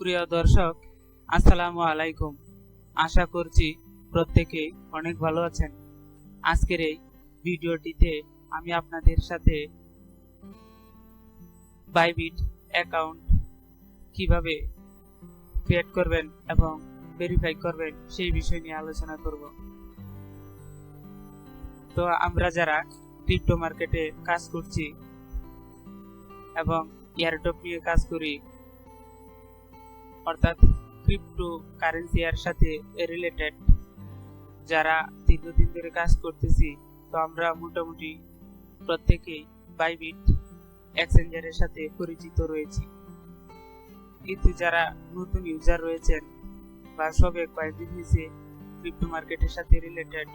প্রিয় দর্শক, আসসালামু আলাইকুম। আশা করছি প্রত্যেকে অনেক ভালো আছেন। আজকের এই ভিডিওটিতে আমি আপনাদের সাথে বাইবিট অ্যাকাউন্ট কিভাবে ক্রিয়েট করবেন এবং ভেরিফাই করবেন সেই বিষয় নিয়ে আলোচনা করব। তো আমরা যারা ক্রিপ্টো মার্কেটে কাজ করছি এবং এয়ারড্রপ নিয়ে কাজ করি, অর্থাৎ ক্রিপ্টো কারেন্সি এর সাথে রিলেটেড যারা দীর্ঘদিন ধরে কাজ করতেছি, তো আমরা মোটামুটি প্রত্যেকেই বাইবিট এক্সচেঞ্জারের সাথে পরিচিত রয়েছি। কিন্তু যারা নতুন ইউজার রয়েছেন বা সবে কয়েকদিন হয়েছে ক্রিপ্টো মার্কেটের সাথে রিলেটেড,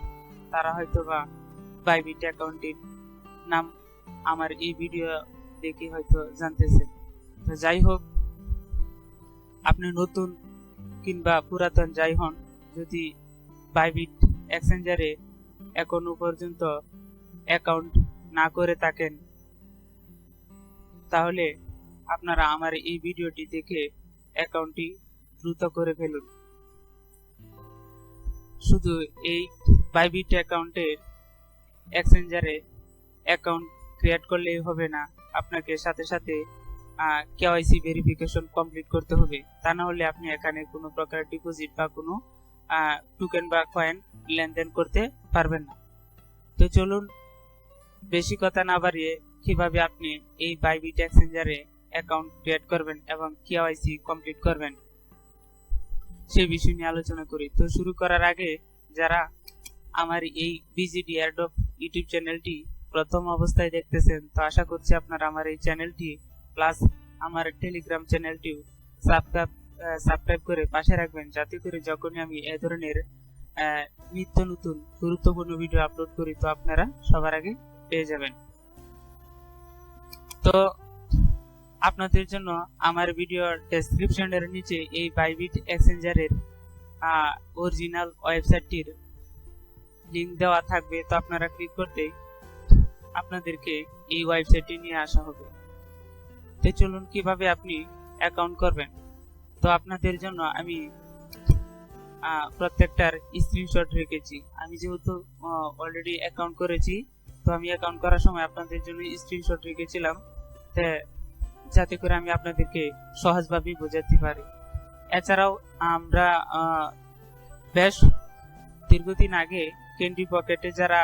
তারা হয়তোবা বাইবিট অ্যাকাউন্টের নাম আমার এই ভিডিও দেখে হয়তো জানতেছেন। তো যাই হোক, আপনি নতুন কিংবা পুরাতন যাই হন, যদি বাইবিট এক্সচেঞ্জারে এখনো পর্যন্ত অ্যাকাউন্ট না করে থাকেন, তাহলে আপনারা আমার এই ভিডিওটি দেখে অ্যাকাউন্টটি দ্রুত করে ফেলুন। শুধু এই বাইবিট অ্যাকাউন্টের এক্সচেঞ্জারে অ্যাকাউন্ট ক্রিয়েট করলেই হবে না, আপনাকে সাথে সাথে কেওয়াইসি ভেরিফিকেশন কমপ্লিট করতে হবে। তা না হলে আপনি এখানে কোনো প্রকার ডিপোজিট বা কোনো টোকেন বা কয়েন লেনদেন করতে পারবেন না। তো চলুন, বেশি কথা না বাড়িয়ে কিভাবে আপনি এই বাইবিট এক্সচেঞ্জারে অ্যাকাউন্ট ক্রিয়েট করবেন এবং কেওয়াইসি কমপ্লিট করবেন সেই বিষয় নিয়ে আলোচনা করি। তো শুরু করার আগে যারা আমার এই বিজিডি এয়ারড্রপ ইউটিউব চ্যানেলটি প্রথম অবস্থায় দেখতেছেন, তো আশা করছি আপনারা আমার এই চ্যানেলটি প্লাস আমার টেলিগ্রাম চ্যানেলটিও সাবস্ক্রাইব করে পাশে রাখবেন, যাতে করে যখনই আমি এই ধরনের নিত্য নতুন গুরুত্বপূর্ণ ভিডিও আপলোড করি, তো আপনারা সবার আগে পেয়ে যাবেন। তো আপনাদের জন্য আমার ভিডিওর ডেসক্রিপশনের নিচে এই বাইবিট এক্সচেঞ্জারের অরিজিনাল ওয়েবসাইটটির লিংক দেওয়া থাকবে। তো আপনারা ক্লিক করতেই আপনাদেরকে এই ওয়েবসাইটে নিয়ে আসা হবে। তো চলুন, কিভাবে আপনি অ্যাকাউন্ট করবেন। তো আপনাদের জন্য আমি প্রত্যেকটার স্ক্রিনশট রেখেছি। আমি যেহেতু অলরেডি অ্যাকাউন্ট করেছি, তো আমি অ্যাকাউন্ট করার সময় আপনাদের জন্য স্ক্রিনশট রেখেছিলাম, যাতে করে আমি আপনাদেরকে সহজভাবে বোঝাতে পারি। এছাড়াও আমরা বেশ দীর্ঘদিন আগে ক্যান্ডি পকেটে যারা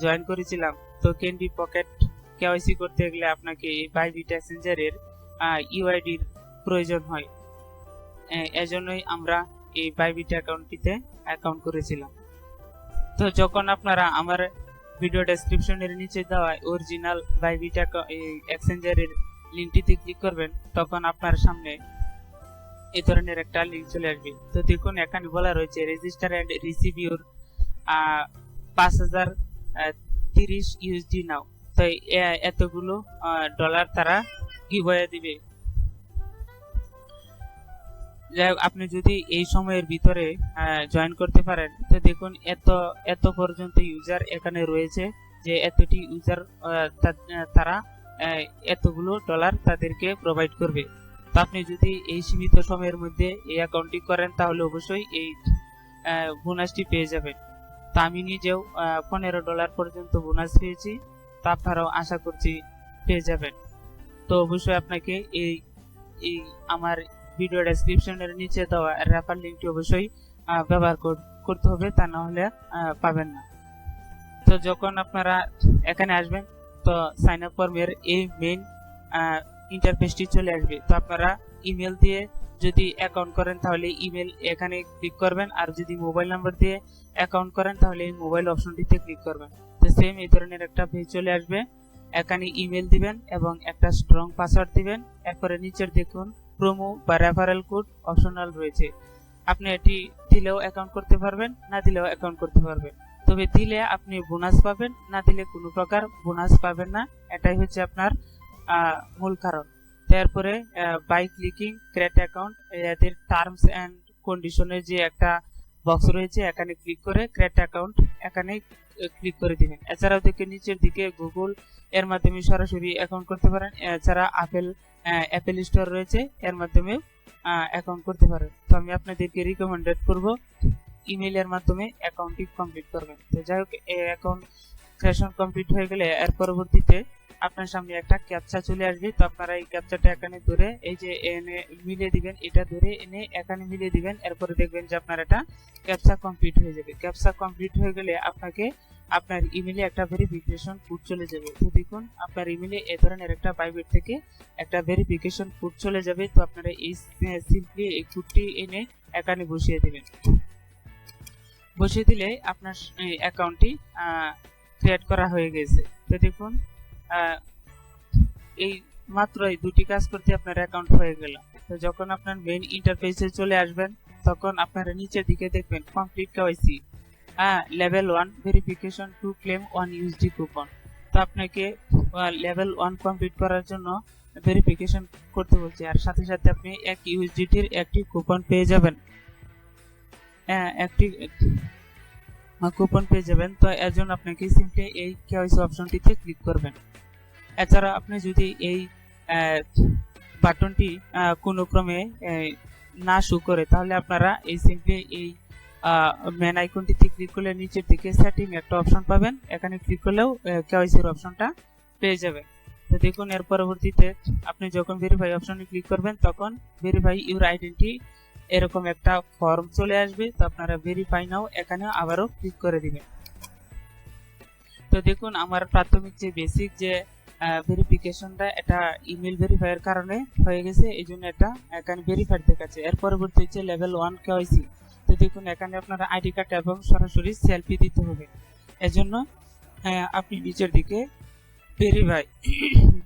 জয়েন করেছিলাম, তো ক্যান্ডি পকেট কেওয়াইসি করতে গেলে আপনাকে এই বাইবিট এক্সচেঞ্জারের ইউআইডির প্রয়োজন হয়। এজন্যই আমরা এই বাইবিট অ্যাকাউন্টটিতে অ্যাকাউন্ট করেছিলাম। তো যখন আপনারা আমার ভিডিও ডেসক্রিপশনের নিচে দেওয়া অরিজিনাল বাইবিট এক্সচেঞ্জারের লিঙ্কটিতে ক্লিক করবেন, তখন আপনার সামনে এই ধরনের একটা লিঙ্ক চলে আসবে। তো দেখুন, এখানে বলা রয়েছে register and receive your 5030 USD now. তো এতগুলো ডলার তারা গিভওয়ে দিবে। আপনি যদি এই সময়ের ভিতরে জয়েন করতে পারেন, তো দেখুন এত পর্যন্ত ইউজার এখানে রয়েছে, যে এতটি ইউজার তারা এতগুলো ডলার তাদেরকে প্রোভাইড করবে। তো আপনি যদি এই সীমিত সময়ের মধ্যে এই অ্যাকাউন্টটি করেন, তাহলে অবশ্যই এই বোনাসটি পেয়ে যাবেন। তো আমি নিজেও $15 পর্যন্ত বোনাস পেয়েছি, তো আপনারাও আশা করছি পেয়ে যাবেন। তো অবশ্যই আপনাকে এই আমার ভিডিও ডেসক্রিপশনের নিচে দেওয়া রেফার লিঙ্কটি অবশ্যই ব্যবহার করতে হবে, তা না হলে পাবেন না। তো যখন আপনারা এখানে আসবেন, তো সাইন আপ ফর্মের এই মেইন ইন্টারফেসটি চলে আসবে। তো আপনারা ইমেল দিয়ে যদি অ্যাকাউন্ট করেন, তাহলে ইমেল এখানে ক্লিক করবেন, আর যদি মোবাইল নাম্বার দিয়ে অ্যাকাউন্ট করেন, তাহলে এই মোবাইল অপশনটিতে ক্লিক করবেন। তো সেম এই ধরনের একটা পেজ চলে আসবে। এখানে ইমেল দিবেন এবং একটা স্ট্রং পাসওয়ার্ড দিবেন। এরপরে নিচের দেখুন প্রোমো বা রেফারেল কোড অপশনাল রয়েছে। আপনি এটি দিলেও অ্যাকাউন্ট করতে পারবেন, না দিলেও অ্যাকাউন্ট করতে পারবেন। তবে দিলে আপনি বোনাস পাবেন, না দিলে কোনো প্রকার বোনাস পাবেন না। এটাই হচ্ছে আপনার মূল কারণ। তারপরে বাই ক্লিকিং ক্রিয়েট অ্যাকাউন্ট, এদের টার্মস এন্ড কন্ডিশনের যে একটা বক্স রয়েছে, এখানে ক্লিক করে ক্রিয়েট অ্যাকাউন্ট এখানে ক্লিক করে দিবেন। এছাড়াও দেখে নিচের দিকে গুগল এর মাধ্যমে সরাসরি অ্যাকাউন্ট করতে পারেন। এছাড়া আপেল অ্যাপেল স্টোর রয়েছে, এর মাধ্যমেও অ্যাকাউন্ট করতে পারেন। তো আমি আপনাদেরকে রিকমেন্ডেড করব ইমেইলের মাধ্যমে অ্যাকাউন্টটি কমপ্লিট করবেন। তো যাই হোক, এই অ্যাকাউন্ট ক্রিয়েশন কমপ্লিট হয়ে গেলে এর পরবর্তীতে আপনার সামনে একটা ক্যাপচা চলে আসবে। তো আপনারা এই ক্যাপচাটা এখানে ধরে এই যে এনে মিলিয়ে দিবেন, এটা ধরে এনে এখানে মিলিয়ে দিবেন। এরপরে দেখবেন যে আপনার এটা ক্যাপচা কমপ্লিট হয়ে যাবে। ক্যাপচা কমপ্লিট হয়ে গেলে আপনাকে আপনার ইমেইলে একটা ভেরিফিকেশন কোড চলে যাবে। তো দেখুন আপনার ইমেইলে এই ধরনের একটা বাইবিট থেকে একটা ভেরিফিকেশন কোড চলে যাবে। তো আপনারা এই সিম্পলি এই কোডটি এনে এখানে বসিয়ে দিবেন। বসিয়ে দিলে আপনার অ্যাকাউন্টটি ক্রিয়েট করা হয়ে গেছে। তো দেখুন এই মাত্র এই দুটি কাজ করতে আপনার অ্যাকাউন্ট হয়ে গেল। তো যখন আপনার মেইন ইন্টারফেসে চলে আসবেন তখন আপনারা নিচের দিকে দেখবেন complete KYC level 1 verification to claim 1 USD coupon. তো আপনাকে লেভেল 1 কমপ্লিট করার জন্য ভেরিফিকেশন করতে বলছে, আর সাথে সাথে আপনি 1 ইউএসডিটির একটি কুপন পেয়ে যাবেন। একটি কুপন পেয়ে যাবেন। তো এর জন্য আপনাকে সিম্পলি এই কেওয়াইসি অপশনটিতে ক্লিক করবেন। এছাড়া আপনি যদি এই বাটনটি কোনো ক্রমে না শো করে তাহলে আপনারা এই সিম্পলি এই মেন আইকনটিতে ক্লিক করলে নিচের দিকে সেটিং একটা অপশন পাবেন, এখানে ক্লিক করলেও কেওয়াইসির অপশনটা পেয়ে যাবেন। তো দেখুন এর পরবর্তীতে আপনি যখন ভেরিফাই অপশনে ক্লিক করবেন তখন ভেরিফাই ইউর আইডেন্টি এরকম একটা ফর্ম চলে আসবে। তো আপনারা ভেরিফাই নাও এখানে আবারও ক্লিক করে দিবেন। তো দেখুন আমার প্রাথমিক যে বেসিক যে ভেরিফিকেশনটা এটা ইমেল ভেরিফাইয়ের কারণে হয়ে গেছে, এই জন্য এটা এখানে ভেরিফাইড দেখাচ্ছে। এর পরবর্তী হচ্ছে লেভেল 1 কেওয়াইসি। তো দেখুন এখানে আপনারা আইডি কার্ড এবং সরাসরি সেলফি দিতে হবে। এজন্য আপনি নিচের দিকে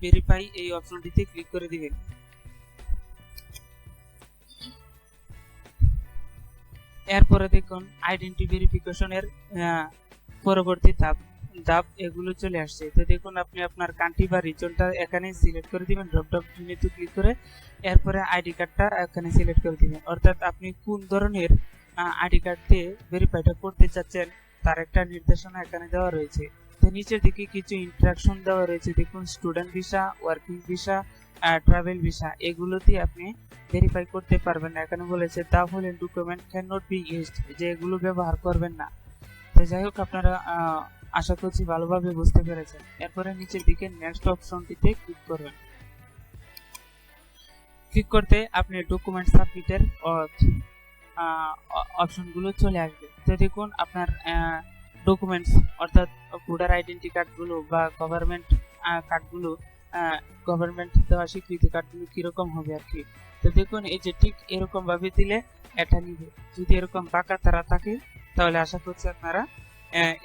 ভেরিফাই এই অপশনটিতে ক্লিক করে দিবেন। এরপরে দেখুন আইডেন্টি ভেরিফিকেশনের পরবর্তী ধাপ এগুলো চলে আসছে। তো দেখুন আপনি আপনার কান্ট্রি বা রিজনটা এখানে সিলেক্ট করে দিবেন, ড্রপ ডাউন মেনুতে ক্লিক করে। এরপরে আইডি কার্ডটা এখানে সিলেক্ট করে দিবেন, অর্থাৎ আপনি কোন ধরনের আইডি কার্ড দিয়ে ভেরিফাইটা করতে চাচ্ছেন তার একটা নির্দেশনা এখানে দেওয়া রয়েছে। তো নিচের দিকে কিছু ইনস্ট্রাকশন দেওয়া রয়েছে, দেখুন student visa, working visa, travel visa, এগুলোতে আপনি ভেরিফাই করতে পারবেন না। এখানে বলেছে the following document can not be used, যে এগুলো ব্যবহার করবেন না। তো যাই হোক আপনারা আশা করছি ভালোভাবে বুঝতে পেরেছেন। এরপরে নিচের দিকে নেক্সট অপশনটিতে ক্লিক করবেন। ক্লিক করতে আপনি ডকুমেন্ট সাবমিটের অপশনগুলো চলে আসবে। তো দেখুন আপনার ডকুমেন্টস অর্থাৎ ভোটার আইডেন্টি কার্ডগুলো বা গভর্নমেন্ট কার্ডগুলো, গভর্নমেন্ট দেওয়া স্বীকৃতি কার্ডগুলো কিরকম হবে আর কি। তো দেখুন এই যে ঠিক এরকম ভাবে দিলে এটা নিবে। যদি এরকম বাঁকা তারা থাকে তাহলে আশা করছি আপনারা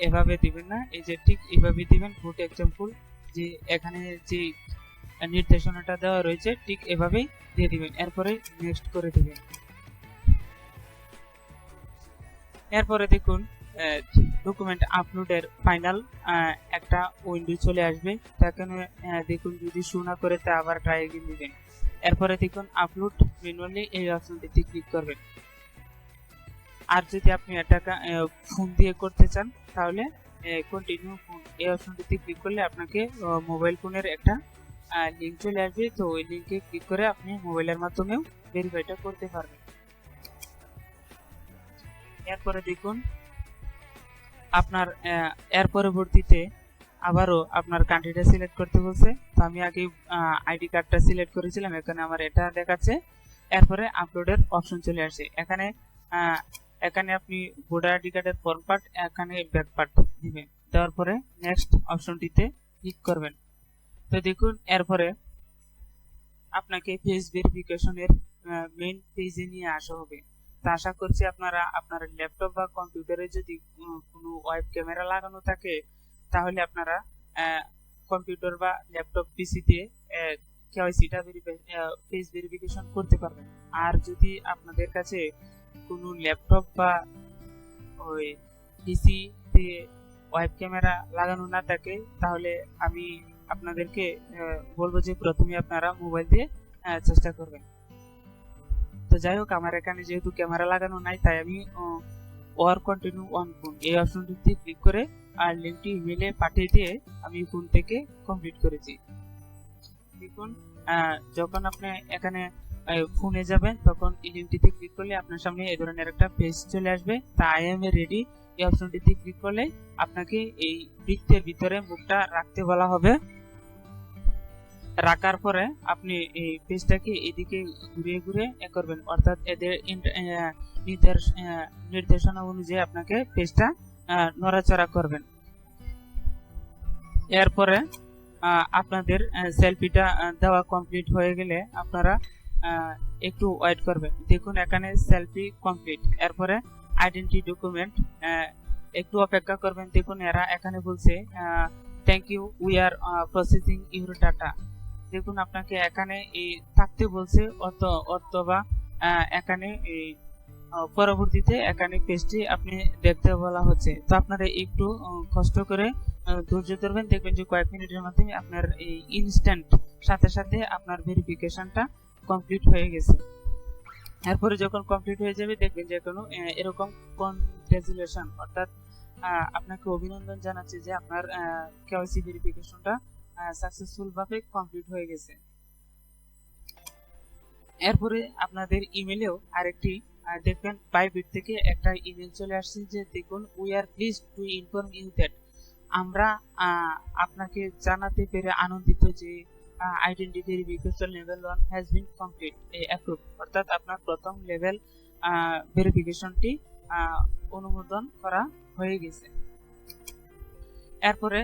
এভাবে দিবেন না, এই যে ঠিক এভাবে দিবেন। গুড এক্সাম্পল যে এখানে যে নির্দেশনাটা দেওয়া রয়েছে ঠিক এভাবেই দিয়ে দিবেন। এরপরে নেক্সট করে দিবেন। এরপরে দেখুন ডকুমেন্ট আপলোডের ফাইনাল একটা উইন্ডো চলে আসবে। এখানে দেখুন যদি শো না করে তা আবার ট্রাই এগেইন দিবেন। এরপরে দেখুন আপলোড ম্যানুয়ালি এই অপশনটিতে ক্লিক করবেন। আর যদি আপনি এটা ফোন দিয়ে করতে চান তাহলে কন্টিনিউ ফোন এই অপশনটিতে ক্লিক করলে আপনাকে মোবাইল ফোনের একটা লিংক চলে আসবে। তো ওই লিংকে ক্লিক করে আপনি মোবাইলের মাধ্যমেও ভেরিফাইটা করতে পারবেন। এরপরে দেখুন আপনার এর পরবর্তীতে আবারও আপনার কান্ট্রিটা সিলেক্ট করতে বলছে। তো আমি আগে আইডি কার্ডটা সিলেক্ট করেছিলাম, এখানে আমার এটা দেখাচ্ছে। এরপরে আপলোডের অপশন চলে আসছে। এখানে আপনি ভোটার আইডি কার্ডের ফ্রন্ট পার্ট, এখানে ব্যাক পার্ট দিবেন। দেওয়ার পরে নেক্সট অপশনটিতে ক্লিক করবেন। তো দেখুন এরপরে আপনাকে ফেস ভেরিফিকেশনের মেইন পেজে নিয়ে আসা হবে। তো আশা করছি আপনারা আপনার ল্যাপটপ বা কম্পিউটারে যদি কোনো ওয়েব ক্যামেরা লাগানো থাকে তাহলে আপনারা কম্পিউটার বা ল্যাপটপ পিসি দিয়ে কেওয়াইসিটা ফেস ভেরিফিকেশন করতে পারবেন। আর যদি আপনাদের কাছে কোনো ল্যাপটপ বা ওই পিসি দিয়ে ওয়েব ক্যামেরা লাগানো না থাকে তাহলে আমি আপনাদেরকে বলবো যে প্রথমে আপনারা মোবাইল দিয়ে চেষ্টা করবেন। তো যাই হোক আমার এখানে যেহেতু ক্যামেরা লাগানো নাই তাই আমি ওয়ার কন্টিনিউ অন ফোন এই অপশনটিতে ক্লিক করে আর লিঙ্কটি ইমেইলে পাঠিয়ে দিয়ে আমি ফোন থেকে কমপ্লিট করেছি। দেখুন যখন আপনি এখানে ফোনে যাবেন তখন এই লিঙ্কটিতে ক্লিক করলে আপনার সামনে এই ধরনের একটা পেজ চলে আসবে। তা আই এম রেডি এই অপশনটিতে ক্লিক করলে আপনাকে এই বৃত্তের ভিতরে মুখটা রাখতে বলা হবে। রাখার পরে আপনি এই পেজটাকে এদিকে ঘুরিয়ে ঘুরিয়ে করবেন, অর্থাৎ এদের নির্দেশনা অনুযায়ী আপনাকে পেজটা নড়াচড়া করবেন। এরপরে আপনাদের সেলফিটা দেওয়া কমপ্লিট হয়ে গেলে আপনারা একটু ওয়েট করবেন। দেখুন এখানে সেলফি কমপ্লিট, এরপরে আইডেন্টি ডকুমেন্ট একটু অপেক্ষা করবেন। দেখুন এরা এখানে বলছে thank you we are processing your data. দেখুন আপনাকে এখানে এই থাকতে বলছে অথবা এখানে এই পরবর্তীতে এখানে পেজটি আপনি দেখতে বলা হচ্ছে। তো আপনারা একটু কষ্ট করে ধৈর্য ধরবেন, দেখবেন যে কয়েক মিনিটের মাধ্যমে আপনার এই ইনস্ট্যান্ট সাথে সাথে আপনার ভেরিফিকেশনটা কমপ্লিট হয়ে গেছে। এরপরে যখন কমপ্লিট হয়ে যাবে দেখবেন যে কোনো এরকম কনগ্রাচুলেশন, অর্থাৎ আপনাকে অভিনন্দন জানাচ্ছে যে আপনার কেওয়াইসি ভেরিফিকেশনটা সাকসেসফুল ভাবে কমপ্লিট হয়ে গেছে। এরপরে আপনাদের ইমেলেও আরেকটি দেখবেন বাইবিট থেকে একটা ইমেল চলে আসছে যে দেখুন we are please to inform you that, আমরা আপনাকে জানাতে পেরে আনন্দিত যে identity verification level 1 has been complete approve, অর্থাৎ আপনার প্রথম লেভেল ভেরিফিকেশনটি অনুমোদন করা হয়ে গেছে। এরপরে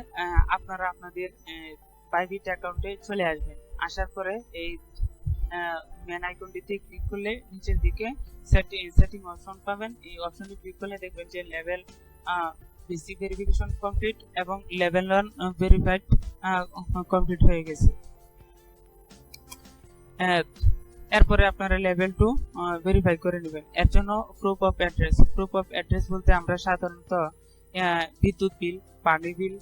আপনারা আপনাদের বাইবিট অ্যাকাউন্টে চলে আসবেন। আসার পরে এই মেন আইকনটিতে ক্লিক করলে নিচের দিকে সেটিং অপশন পাবেন। এই অপশনটি ক্লিক করলে দেখবেন যে লেভেল বেসিক ভেরিফিকেশন কমপ্লিট এবং লেভেল 1 ভেরিফাইড কমপ্লিট হয়ে গেছে। এরপরে আপনারা লেভেল 2 ভেরিফাই করে নেবেন। এর জন্য প্রুফ অফ অ্যাড্রেস বলতে আমরা সাধারণত বিদ্যুৎ বিল, পানি বিল,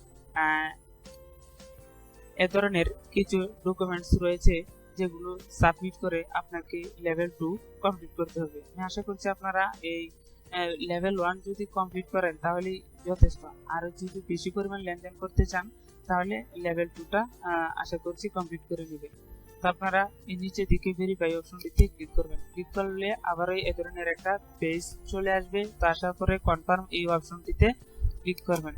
এ ধরনের কিছু ডকুমেন্টস রয়েছে যেগুলো সাবমিট করে আপনাকে লেভেল 2 কমপ্লিট করতে হবে। আমি আশা করছি আপনারা এই লেভেল 1 যদি কমপ্লিট করেন তাহলে যথেষ্ট, আর যদি বেশি পরিমাণ লেনদেন করতে চান তাহলে লেভেল 2টা আশা করছি কমপ্লিট করে নেবেন। তো আপনারা এই নিচে দিকে ভেরিফাই অপশনটিতে ক্লিক করবেন। ক্লিক করলে আবারও এই ধরনের একটা পেজ চলে আসবে। তো আসার পরে কনফার্ম এই অপশনটিতে ক্লিক করবেন।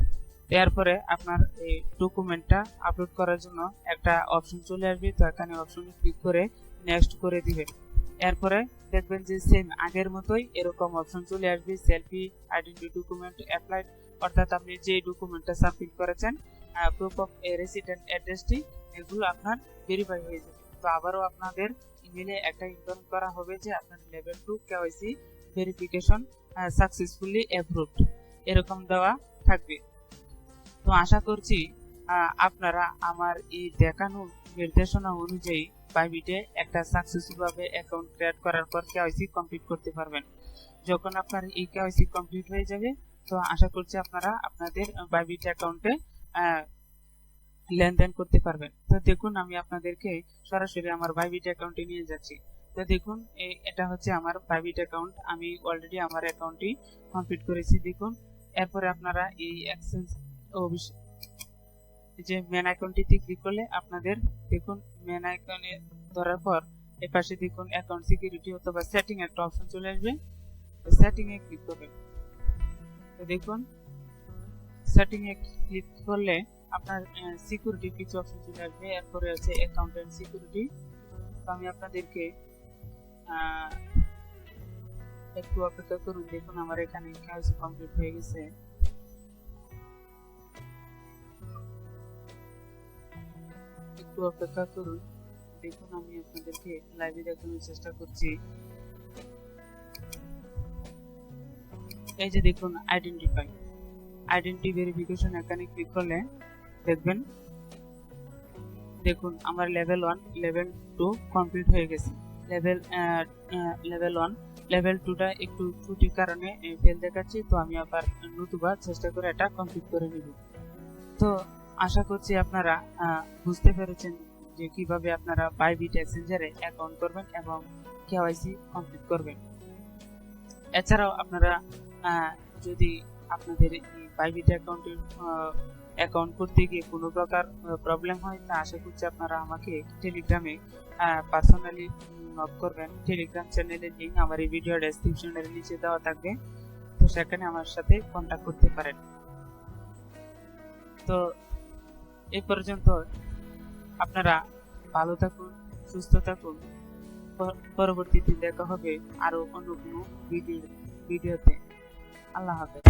এরপরে আপনার এই ডকুমেন্টটা আপলোড করার জন্য একটা অপশন চলে আসবে। তো এখানে অপশনে ক্লিক করে নেক্সট করে দিবেন। এরপরে দেখবেন যে সেম আগের মতোই এরকম অপশন চলে আসবে, সেলফি আইডেন্টি ডকুমেন্ট অ্যাপ্লাইড, অর্থাৎ আপনি যে ডকুমেন্টটা সাবমিট করেছেন প্রুফ অফ রেসিডেন্ট অ্যাড্রেসটি, এগুলো আপনার ভেরিফাই হয়ে যাবে। তো আবারও আপনাদের ইমেলে একটা ইনফর্ম করা হবে যে আপনার level 2 KYC verification successfully approved, এরকম দেওয়া থাকবে। তো আশা করছি আপনারা আমার এই দেখানো নির্দেশনা অনুযায়ী বাইবিটে একটা সাকসেসফুল ভাবে অ্যাকাউন্ট ক্রিয়েট করার পর কেওয়াইসি কমপ্লিট করতে পারবেন। যখন আপনার এই কেওয়াইসি কমপ্লিট হয়ে যাবে তো আশা করছি আপনারা আপনাদের বাইবিট অ্যাকাউন্টে লেনদেন করতে পারবেন। তো দেখুন আমি আপনাদেরকে সরাসরি আমার বাইবিট অ্যাকাউন্টে নিয়ে যাচ্ছি। তো দেখুন এটা হচ্ছে আমার বাইবিট অ্যাকাউন্ট, আমি অলরেডি আমার অ্যাকাউন্টটি কমপ্লিট করেছি। দেখুন এরপরে আপনারা এই এক্সচেঞ্জ যে মেন আইকনটিতে ক্লিক করলে আপনাদের দেখুন মেন আইকনে ধরার পর এই পাশে দেখুন অ্যাকাউন্ট সিকিউরিটি অথবা সেটিং একটা অপশন চলে আসবে। সেটিং এ ক্লিক করবেন। তো দেখুন সেটিং এ ক্লিক করলে আপনার সিকিউরিটি কিছু অপশন চলে আসবে। এরপরে আছে অ্যাকাউন্ট এন্ড সিকিউরিটি। তো আমি আপনাদেরকে একটু অপেক্ষা করুন। দেখুন আমার এখানে কেওয়াইসি কমপ্লিট হয়ে গেছে। একটু অপেক্ষা করুন। দেখুন আমি আপনাদেরকে লাইভে দেখানোর চেষ্টা করছি। এই যে দেখুন আইডেন্টি ভেরিফিকেশন, এখানে ক্লিক করলে দেখবেন দেখুন আমার লেভেল 1 লেভেল 2 কমপ্লিট হয়ে গেছে। লেভেল 1 লেভেল 2টা একটু ত্রুটির কারণে ফেল দেখাচ্ছি। তো আমি আবার নতুবা চেষ্টা করে এটা কমপ্লিট করে নেব। তো আশা করছি আপনারা বুঝতে পেরেছেন যে কিভাবে আপনারা বাইবিট এক্সচেঞ্জারে অ্যাকাউন্ট করবেন এবং কেওয়াইসি কমপ্লিট করবেন। এছাড়াও আপনারা যদি আপনাদের এই বাইবিট অ্যাকাউন্টের অ্যাকাউন্ট করতে গিয়ে কোনো প্রকার প্রবলেম হয়, তা আশা করছি আপনারা আমাকে টেলিগ্রামে পার্সোনালি নক করবেন। টেলিগ্রাম চ্যানেলের লিঙ্ক আমার এই ভিডিও ডেসক্রিপশনের নিচে দেওয়া থাকবে, তো সেখানে আমার সাথে কন্ট্যাক্ট করতে পারেন। তো এই পর্যন্ত আপনারা ভালো থাকুন, সুস্থ থাকুন। পরবর্তীতে দেখা হবে আরো অন্য কোনো ভিডিওতে। আল্লাহ হাফেজ।